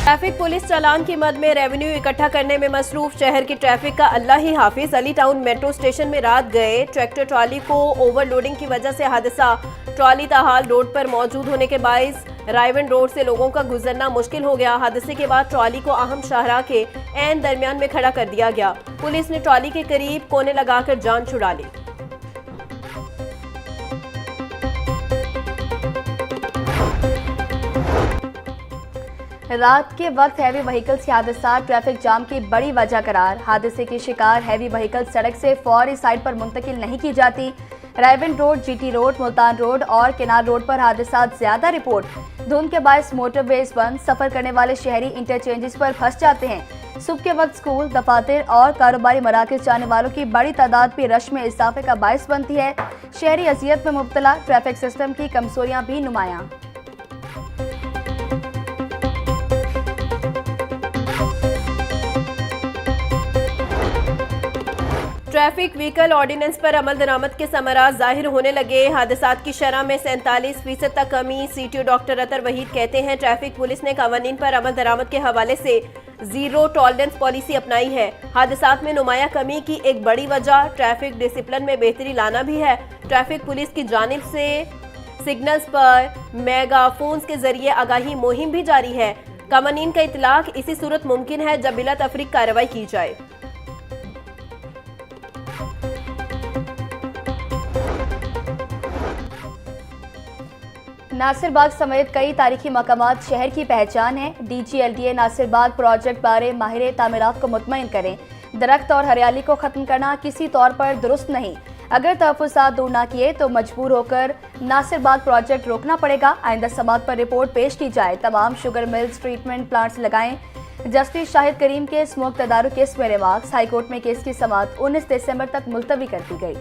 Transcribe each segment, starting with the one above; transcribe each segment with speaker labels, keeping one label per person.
Speaker 1: Traffic police चालान की मद में रेवेन्यू इकट्ठा करने में मसरूफ शहर की ट्रैफिक का अल्लाह ही हाफिज। अली टाउन मेट्रो स्टेशन में रात गए ट्रैक्टर ट्रॉली को ओवरलोडिंग की वजह से हादसा। ट्रॉली ताहाल रोड पर मौजूद होने के बायस रायवन रोड से लोगों का गुजरना मुश्किल हो गया। हादसे के बाद ट्रॉली को अहम शाहराह के ऐन दरमियान में खड़ा कर दिया गया। पुलिस ने ट्रॉली के करीब कोने लगाकर जान छुड़ा ली।
Speaker 2: रात के वक्त हैवी व्हीकल्स के हादसा ट्रैफिक जाम की बड़ी वजह करार। हादसे की शिकार हैवी व्हीकल सड़क से फौरी साइड पर मुंतकिल नहीं की जाती। Raiwind road, GT road, Multan road और किनार रोड पर हादसा ज्यादा रिपोर्ट। धुंध के बायस मोटरवेज बंद, सफर करने वाले शहरी इंटरचेंजेस पर फंस जाते हैं। सुबह के वक्त स्कूल, दफातर और कारोबारी मराकज जाने वालों की बड़ी तादाद भी रश में इजाफे का बायस बनती है। शहरी अजियत में मुब्तला, ट्रैफिक सिस्टम की कमजोरियां भी नुमायां।
Speaker 1: ट्रैफिक व्हीकल ऑर्डिनेंस पर अमल दरामद के समरात जाहिर होने लगे। हादसात की शरह में 47% तक कमी। सीटीओ डॉक्टर अतर वहीद कहते हैं ट्रैफिक पुलिस ने कवानीन पर अमल दरामद के हवाले से जीरो टॉलरेंस पॉलिसी अपनाई है। हादसात में नुमाया कमी की एक बड़ी वजह ट्रैफिक डिसिप्लिन में बेहतरी लाना भी है। ट्रैफिक पुलिस की जानिब से सिग्नल्स पर मेगाफोन्स के जरिए आगाही मुहिम भी जारी है। कवानीन का इतलाक इसी सूरत मुमकिन है जब बिला तफरीक कार्रवाई की जाए।
Speaker 2: नासिरबाग समेत कई तारीखी मकामात शहर की पहचान है। DGLDA नासिरबाग प्रोजेक्ट बारे माहिर तामीरात को मुतमईन करें। दरख्त और हरियाली को खत्म करना किसी तौर पर दुरुस्त नहीं। अगर तहफ़्फ़ुज़ात दूर ना किए तो मजबूर होकर नासिरबाग प्रोजेक्ट रोकना पड़ेगा। आइंदा समात पर रिपोर्ट पेश की जाए। तमाम शुगर मिल्स, ट्रीटमेंट प्लांट्स लगाएं। जस्टिस शाहिद करीम के स्मोक तदारुक केस में रिमार्क्स। हाईकोर्ट में केस की समात 19 दिसंबर तक मुलतवी कर दी गई।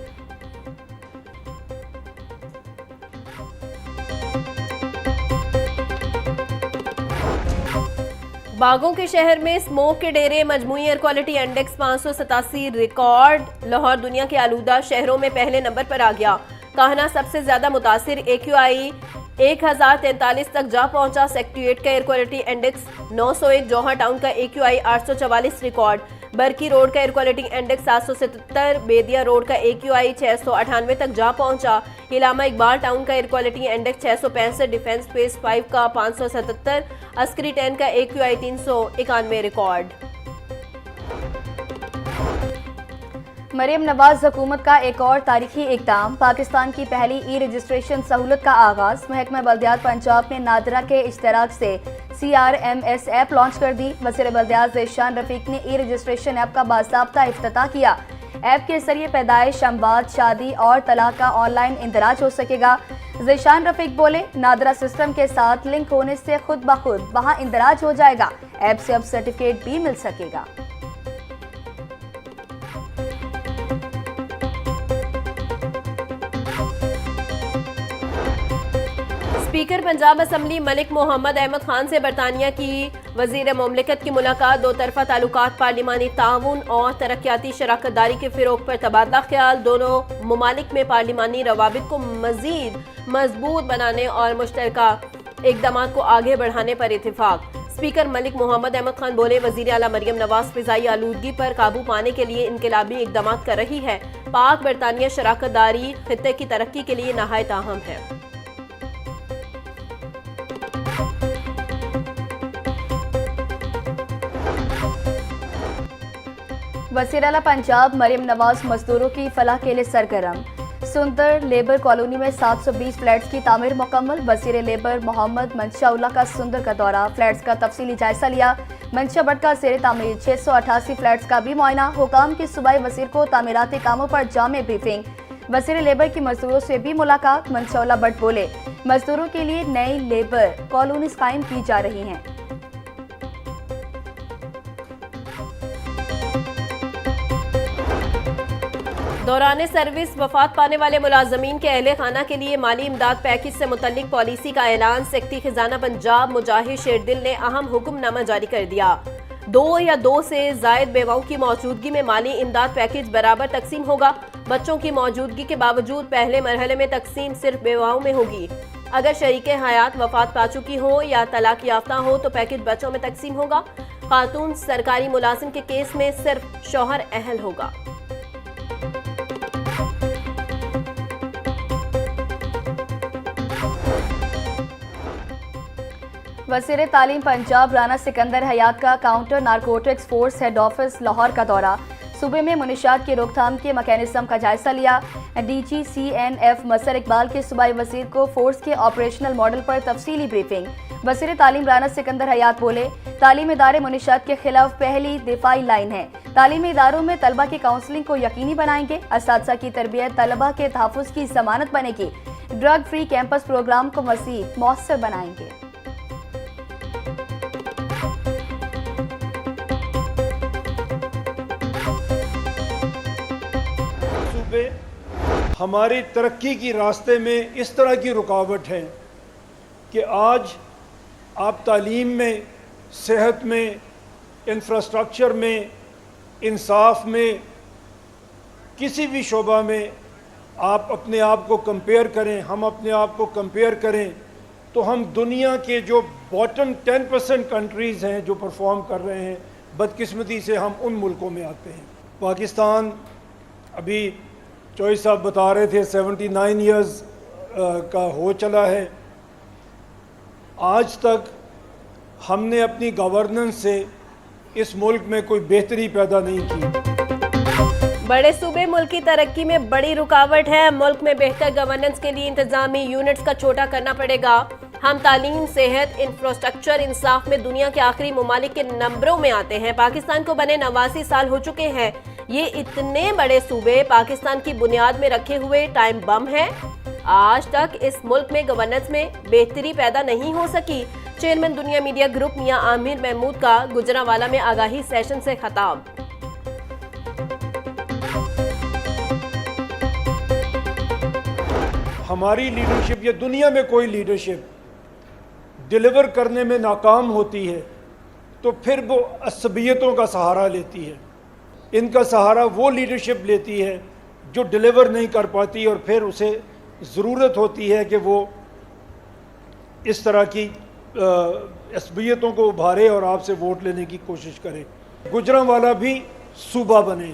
Speaker 1: बागों के शहर में स्मोक के डेरे, मजमूई air quality index 587 record. Lahore दुनिया के आलूदा शहरों में पहले नंबर पर आ गया। काहना सबसे ज्यादा मुतासिर, AQI 1043 तक जा पहुंचा। सेक्रेटेरिएट का एयर क्वालिटी इंडेक्स 901, जौहर टाउन का AQI 844 रिकॉर्ड। बरकी रोड का एयर क्वालिटी इंडेक्स 777, बेदिया रोड का AQI 698 तक जा पहुंचा। इलामा इकबाल टाउन का air quality index 665, defence phase 5 का 577, अस्करी 10 का AQI 391 रिकॉर्ड।
Speaker 2: मरियम नवाज हुकूमत का एक और तारीखी इक़दाम। पाकिस्तान की पहली रजिस्ट्रेशन सहूलत का आगाज। महकमा बल्दियात पंजाब ने नादरा के इश्तराक से CRMS ऐप लॉन्च कर दी। वज़ीर बल्दियात ज़ेशान रफीक ने रजिस्ट्रेशन ऐप का बाज़ाब्ता इफ्तिताह किया। ऐप के जरिए पैदाइश, अमवात, शादी और तलाक का ऑनलाइन इंदराज हो सकेगा। ज़ेशान रफीक बोले, नादरा सिस्टम के साथ लिंक होने से खुद ब खुद वहाँ इंदराज हो जाएगा। ऐप से अब सर्टिफिकेट भी मिल सकेगा।
Speaker 1: स्पीकर पंजाब असम्बली मलिक मोहम्मद अहमद खान से बरतानिया की वजीर मुमलिकत की मुलाकात। दो तरफा ताल्लुकात, पार्लिमानी ताउन और तरक्याती शराकतदारी के फिरोग पर तबादला ख्याल। दोनों ममालिक में पार्लिमानी रवाबित को मजीद मजबूत बनाने और मुश्तरका इक़दामात को आगे बढ़ाने पर इत्तेफाक। स्पीकर मलिक मोहम्मद अहमद खान बोले, वज़ीर आला मरियम नवाज फ़िज़ाई आलूदगी पर काबू पाने के लिए इनकलाबी इक़दामात कर रही है। पाक बरतानिया शराकतदारी खित्ते की तरक्की के लिए नहायत अहम है।
Speaker 2: वज़ीर आला पंजाब मरियम नवाज मजदूरों की फलाह के लिए सरगर्म। सुंदर लेबर कॉलोनी में 720 फ्लैट्स की तामीर मुकम्मल। वज़ीर लेबर मोहम्मद मंशा उल्लाह का सुंदर का दौरा, फ्लैट्स का तफसीली जायजा लिया। मंशा बट का ज़ेर तामीर 688 फ्लैट्स का भी मुआयना। हुकाम की सूबाई वज़ीर को तामीराती कामों पर जामे ब्रीफिंग। वज़ीर लेबर की मजदूरों से भी मुलाकात। मंशा उल्लाह बट बोले, मजदूरों के लिए नई लेबर कॉलोनीज कायम की जा रही हैं।
Speaker 1: दौरान सर्विस वफात पाने वाले मुलाजमीन के अहले खाना के लिए माली इमदाद पैकेज से मुतल्लिक पॉलिसी का ऐलान। सेक्रेटरी खजाना पंजाब मुजाहिद शेरदिल ने अहम हुक्मनामा जारी कर दिया। 2 या 2 से जायद बेवाओं की मौजूदगी में माली इमदाद पैकेज बराबर तकसीम होगा। बच्चों की मौजूदगी के बावजूद पहले मरहले में तकसीम सिर्फ बेवाओं में होगी। अगर शरीके हयात वफात पा चुकी हो या तलाक याफ्ता हो तो पैकेज बच्चों में तकसीम होगा। खातून सरकारी मुलाजिम के केस में सिर्फ शौहर अहल होगा।
Speaker 2: वज़ीर तालीम पंजाब राना सिकंदर हयात का counter narcotics force head office Lahore का दौरा। सूबे में मुनशियात की रोकथाम के मैकेनिज्म का जायजा लिया। DGCNF मसर इकबाल के सूबाई वजीर को फोर्स के ऑपरेशनल मॉडल पर तफसीली ब्रीफिंग। वज़ीर तालीम राना सिकंदर हयात बोले, तालीमी इदारे मुनशियात के खिलाफ पहली दिफाई लाइन है। तालीमी इदारों में तलबा की काउंसलिंग को यकीनी बनाएंगे। असातिज़ा की तरबियत तलबा के तहफ़्फ़ुज़ की ज़मानत बनेगी। ड्रग फ्री कैंपस प्रोग्राम को मज़ीद मौसर बनाएंगे।
Speaker 3: हमारी तरक्की की रास्ते में इस तरह की रुकावट है कि आज आप तालीम में, सेहत में, इंफ्रास्ट्रक्चर में, इंसाफ में, किसी भी शोबा में आप अपने आप को कंपेयर करें, हम अपने आप को कंपेयर करें तो हम दुनिया के जो बॉटम 10% कंट्रीज़ हैं जो परफॉर्म कर रहे हैं, बदकिस्मती से हम उन मुल्कों में आते हैं। पाकिस्तान अभी चौधरी साहब बता रहे थे 79 इयर्स का हो चला है। आज तक हमने अपनी गवर्नेंस से इस मुल्क में कोई बेहतरी पैदा नहीं की।
Speaker 1: बड़े सूबे मुल्क की तरक्की में बड़ी रुकावट है। मुल्क में बेहतर गवर्नेंस के लिए इंतजामी यूनिट्स का छोटा करना पड़ेगा। हम तालीम, सेहत, इंफ्रास्ट्रक्चर, इंसाफ में दुनिया के आखिरी ममालिक के नंबरों में आते हैं। पाकिस्तान को बने 89 साल हो चुके हैं। ये इतने बड़े सूबे पाकिस्तान की बुनियाद में रखे हुए टाइम बम है। आज तक इस मुल्क में गवर्नेंस में बेहतरी पैदा नहीं हो सकी। चेयरमैन दुनिया मीडिया ग्रुप मियां आमिर महमूद का गुजरांवाला में आगाही सेशन से खिताब।
Speaker 3: हमारी लीडरशिप या दुनिया में कोई लीडरशिप डिलीवर करने में नाकाम होती है तो फिर वो असबियतों का सहारा लेती है। इनका सहारा वो लीडरशिप लेती है जो डिलीवर नहीं कर पाती और फिर उसे ज़रूरत होती है कि वो इस तरह की असबियतों को उभारे और आपसे वोट लेने की कोशिश करे। गुजरांवाला भी सूबा बने,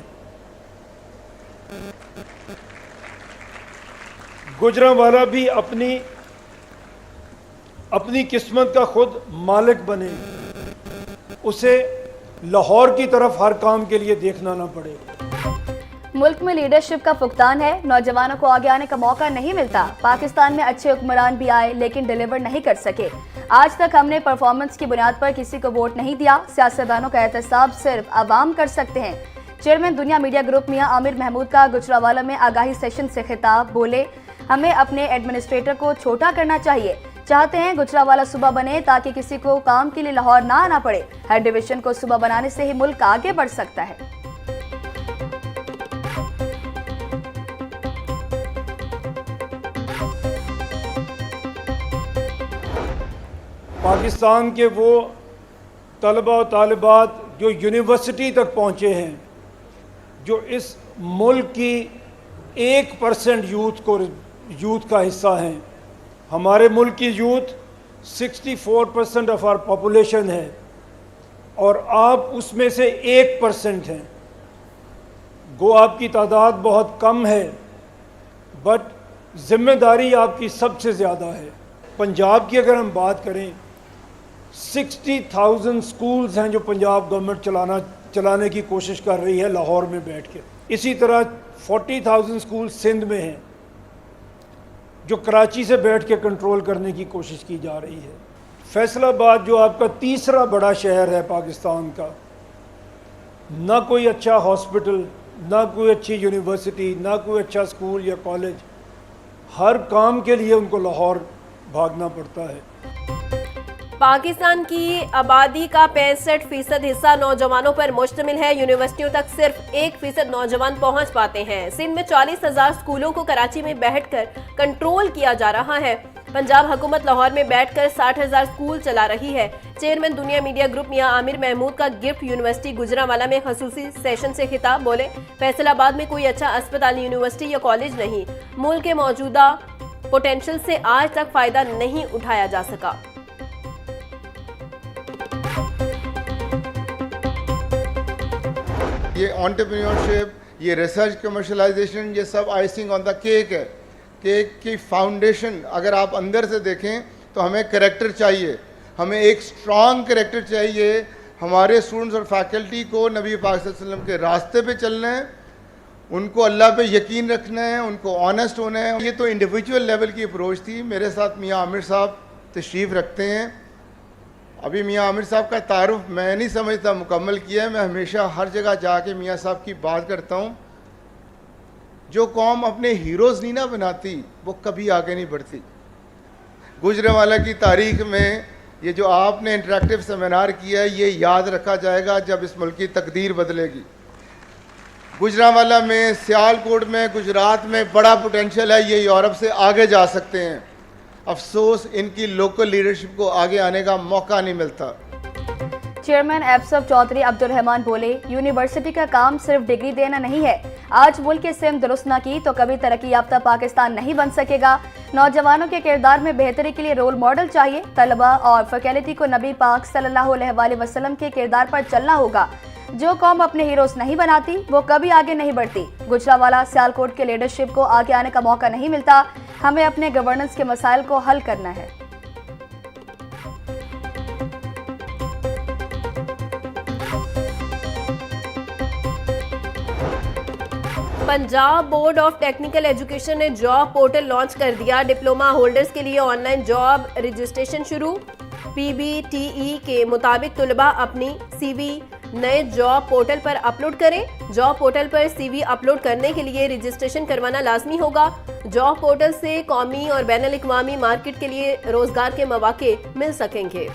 Speaker 3: गुजरांवाला भी अपनी किस्मत का खुद मालिक बने, उसे लाहौर की तरफ हर काम के लिए देखना ना पड़े।
Speaker 2: मुल्क में लीडरशिप का फुकदान है, नौजवानों को आगे आने का मौका नहीं मिलता। पाकिस्तान में अच्छे हुक्मरान भी आए लेकिन डिलीवर नहीं कर सके। आज तक हमने परफॉर्मेंस की बुनियाद पर किसी को वोट नहीं दिया। सियासतदानों का एहतसाब सिर्फ अवाम कर सकते हैं। चेयरमैन दुनिया मीडिया ग्रुप मियां आमिर महमूद का गुजरांवाला में आगाही सेशन से खिताब। बोले, हमें अपने एडमिनिस्ट्रेटर को छोटा करना चाहिए। चाहते हैं गुजरांवाला सूबा बने ताकि किसी को काम के लिए लाहौर ना आना पड़े। हर डिवीजन को सूबा बनाने से ही मुल्क आगे बढ़ सकता है।
Speaker 3: पाकिस्तान के वो तलबा और तालिबात जो यूनिवर्सिटी तक पहुँचे हैं, जो इस मुल्क की 1% यूथ का हिस्सा हैं। हमारे मुल्क की यूथ 64% ऑफ आवर पॉपुलेशन है और आप उसमें से 1% हैं। गो आपकी तादाद बहुत कम है बट जिम्मेदारी आपकी सबसे ज़्यादा है। पंजाब की अगर हम बात करें, 60,000 स्कूल्स हैं जो पंजाब गवर्नमेंट चलाने की कोशिश कर रही है लाहौर में बैठ के। इसी तरह 40,000 स्कूल सिंध में हैं जो कराची से बैठ के कंट्रोल करने की कोशिश की जा रही है। फैसलाबाद जो आपका तीसरा बड़ा शहर है पाकिस्तान का, ना कोई अच्छा हॉस्पिटल, ना कोई अच्छी यूनिवर्सिटी, ना कोई अच्छा स्कूल या कॉलेज। हर काम के लिए उनको लाहौर भागना पड़ता है।
Speaker 1: पाकिस्तान की आबादी का 65% हिस्सा नौजवानों पर मुश्तमिल है। यूनिवर्सिटियों तक सिर्फ 1% नौजवान पहुंच पाते हैं। सिंध में 40,000 स्कूलों को कराची में बैठकर कंट्रोल किया जा रहा है। पंजाब हुकूमत लाहौर में बैठकर 60,000 स्कूल चला रही है। चेयरमैन दुनिया मीडिया ग्रुप मियां आमिर महमूद का गिफ्ट यूनिवर्सिटी गुजरांवाला में खसूसी सेशन से खिताब। बोले, फैसलाबाद में कोई अच्छा अस्पताल, यूनिवर्सिटी या कॉलेज नहीं। मुल्क के मौजूदा पोटेंशियल से आज तक फायदा नहीं उठाया जा सका।
Speaker 4: ये एंटरप्रेन्योरशिप, ये रिसर्च कमर्शलाइजेशन, ये सब आइसिंग ऑन द केक है। केक की फाउंडेशन अगर आप अंदर से देखें तो हमें कैरेक्टर चाहिए, हमें एक स्ट्रॉन्ग कैरेक्टर चाहिए। हमारे स्टूडेंट्स और फैकल्टी को नबी पाक सल्लल्लाहु अलैहि वसल्लम के रास्ते पे चलना है, उनको अल्लाह पे यकीन रखना है, उनको ऑनेस्ट होना है। ये तो इंडिविजुअल लेवल की अप्रोच थी। मेरे साथ मियाँ आमिर साहब तशरीफ़ रखते हैं। अभी मियाँ आमिर साहब का तारुफ मैं नहीं समझता मुकम्मल किया है। मैं हमेशा हर जगह जाके मियाँ साहब की बात करता हूँ। जो कौम अपने हीरोज़ नहीं ना बनाती वो कभी आगे नहीं बढ़ती। गुजरांवाला की तारीख में ये जो आपने इंटरेक्टिव सेमिनार किया है ये याद रखा जाएगा जब इस मुल्क की तकदीर बदलेगी। गुजरांवाला में, सियालकोट में, गुजरात में बड़ा पोटेंशियल है, ये यूरोप से आगे जा सकते हैं। अफसोस इनकी लोकल लीडरशिप को आगे आने का मौका नहीं मिलता।
Speaker 2: चेयरमैन एफसफ चौधरी अब्दुल रहमान बोले, यूनिवर्सिटी का काम सिर्फ डिग्री देना नहीं है। आज मुल्क की सिम दुरुस्त न की तो कभी तरक्की याफ्ता पाकिस्तान नहीं बन सकेगा। नौजवानों के किरदार में बेहतरी के लिए रोल मॉडल चाहिए। तलबा और फैकल्टी को नबी पाक सल्लल्लाहु अलैहि वसल्लम के किरदार पर चलना होगा। जो कौम अपने हीरोज नहीं बनाती वो कभी आगे नहीं बढ़ती। गुजरांवाला सियालकोट के लीडरशिप को आगे आने का मौका नहीं मिलता। हमें अपने गवर्नेंस के मसाइल को हल करना है।
Speaker 1: Punjab board of technical education ने जॉब पोर्टल लॉन्च कर दिया। डिप्लोमा होल्डर्स के लिए ऑनलाइन जॉब रजिस्ट्रेशन शुरू। पीबीटीई के मुताबिक तुलबा अपनी सीवी नए जॉब पोर्टल पर अपलोड करें। जॉब पोर्टल पर सीवी अपलोड करने के लिए रजिस्ट्रेशन करवाना लाजमी होगा। जॉब पोर्टल से कौमी और बैनुल अक़वामी मार्केट के लिए रोजगार के मौके मिल सकेंगे।